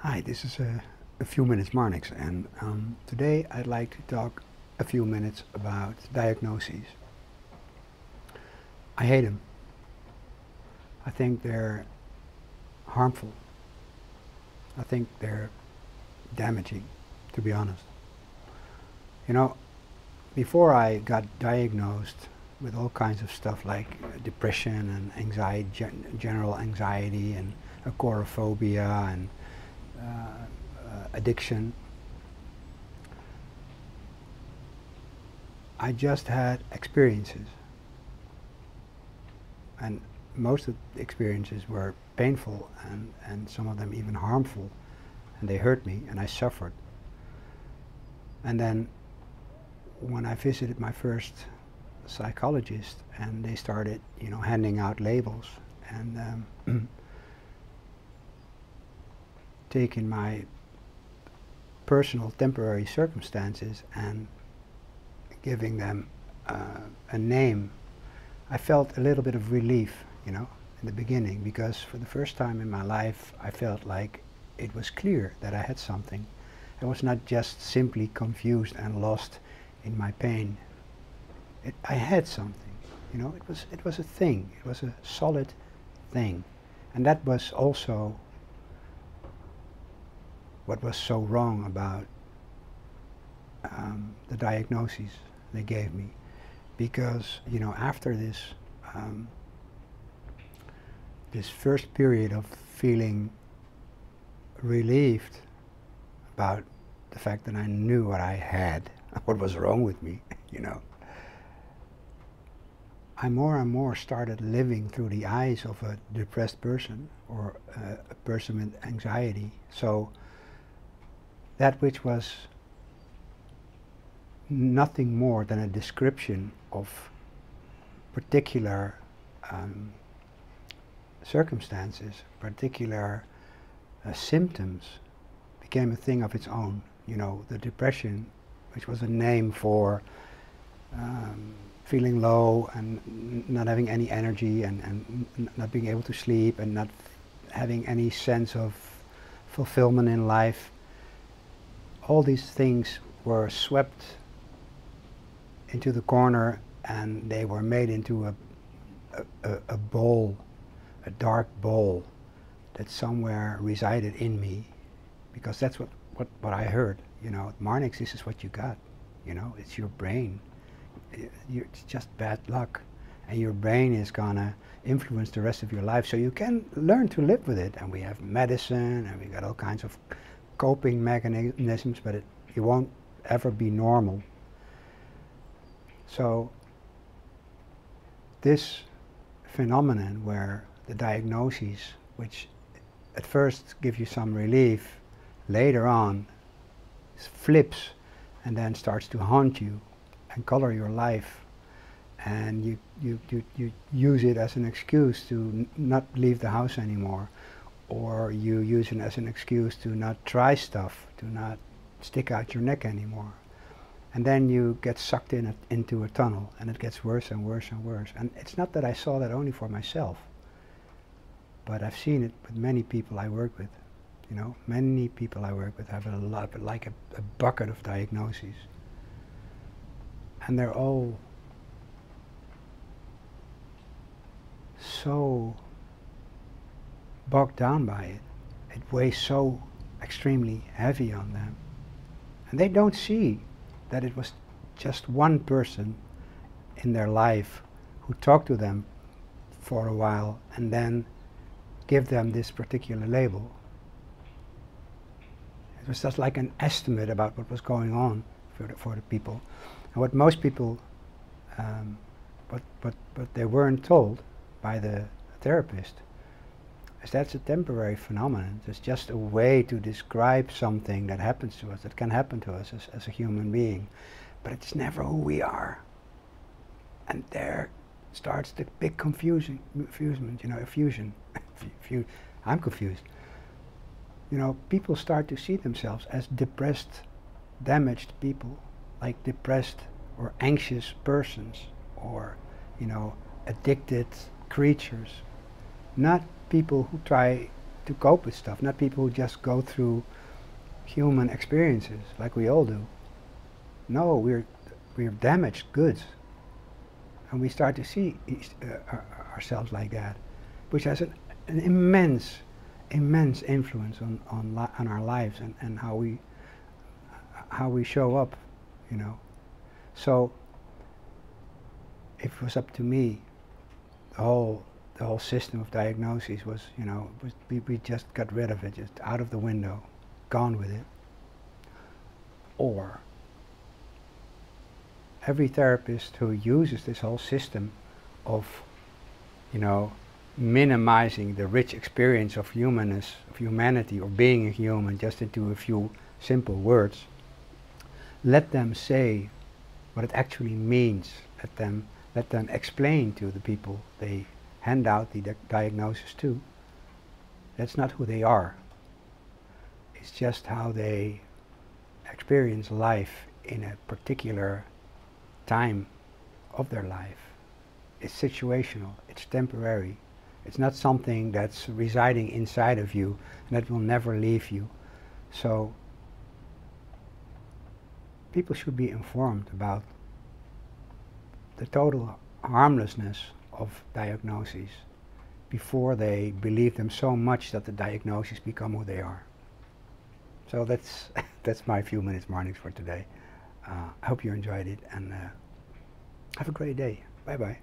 Hi, this is a few minutes Marnix, and today I'd like to talk a few minutes about diagnoses. I hate them. I think they're harmful. I think they're damaging, to be honest. You know, before I got diagnosed with all kinds of stuff like depression and anxiety, general anxiety and agoraphobia and addiction, I just had experiences, and most of the experiences were painful and some of them even harmful, and they hurt me and I suffered. And then when I visited my first psychologist and they started, handing out labels and taking my personal temporary circumstances and giving them a name, I felt a little bit of relief, in the beginning, because for the first time in my life I felt like it was clear that I had something. I was not just simply confused and lost in my pain. I had something, it was a thing, it was a solid thing. And that was also what was so wrong about the diagnoses they gave me. Because, after this this first period of feeling relieved about the fact that I knew what I had, what was wrong with me, I more and more started living through the eyes of a depressed person or a person with anxiety. So that which was nothing more than a description of particular circumstances, particular symptoms, became a thing of its own. The depression, which was a name for feeling low and not having any energy and not being able to sleep and not having any sense of fulfillment in life. All these things were swept into the corner and they were made into a bowl, a dark bowl that somewhere resided in me, because that's what I heard. Marnix, this is what you got. It's your brain. It's just bad luck, and your brain is gonna influence the rest of your life. So you can learn to live with it, and we have medicine, and we got all kinds of coping mechanisms, but it won't ever be normal. So this phenomenon where the diagnoses, which at first give you some relief, later on flips and then starts to haunt you and color your life, and you use it as an excuse to not leave the house anymore, or you use it as an excuse to not try stuff, to not stick out your neck anymore. And then you get sucked into a tunnel, and it gets worse and worse and worse. And it's not that I saw that only for myself, but I've seen it with many people I work with. Many people I work with have a lot, like a bucket of diagnoses. And they're all so bogged down by it. It weighs so extremely heavy on them. And they don't see that it was just one person in their life who talked to them for a while and then give them this particular label. It was just like an estimate about what was going on for the people. And what most people, what they weren't told by the therapist, is that's a temporary phenomenon. It's just a way to describe something that happens to us, that can happen to us as a human being. But it's never who we are. And there starts the big fusion. I'm confused. People start to see themselves as depressed, damaged people, like depressed or anxious persons, or, addicted creatures, not people who try to cope with stuff, not people who just go through human experiences like we all do. No, we're damaged goods, and we start to see ourselves like that, which has an immense influence on our lives and how we show up, you know. So if it was up to me, the whole system of diagnoses was, you know, we just got rid of it, just out of the window, gone with it. Or every therapist who uses this whole system of, you know, minimizing the rich experience of humanness, of humanity, or being a human, just into a few simple words, let them say what it actually means. Let them explain to the people they hand out the diagnosis to. That's not who they are. It's just how they experience life in a particular time of their life. It's situational, it's temporary. It's not something that's residing inside of you and that will never leave you. So people should be informed about the total harmlessness of diagnoses before they believe them so much that the diagnoses become who they are. So that's that's my few minutes mornings for today. I hope you enjoyed it, and have a great day. Bye bye.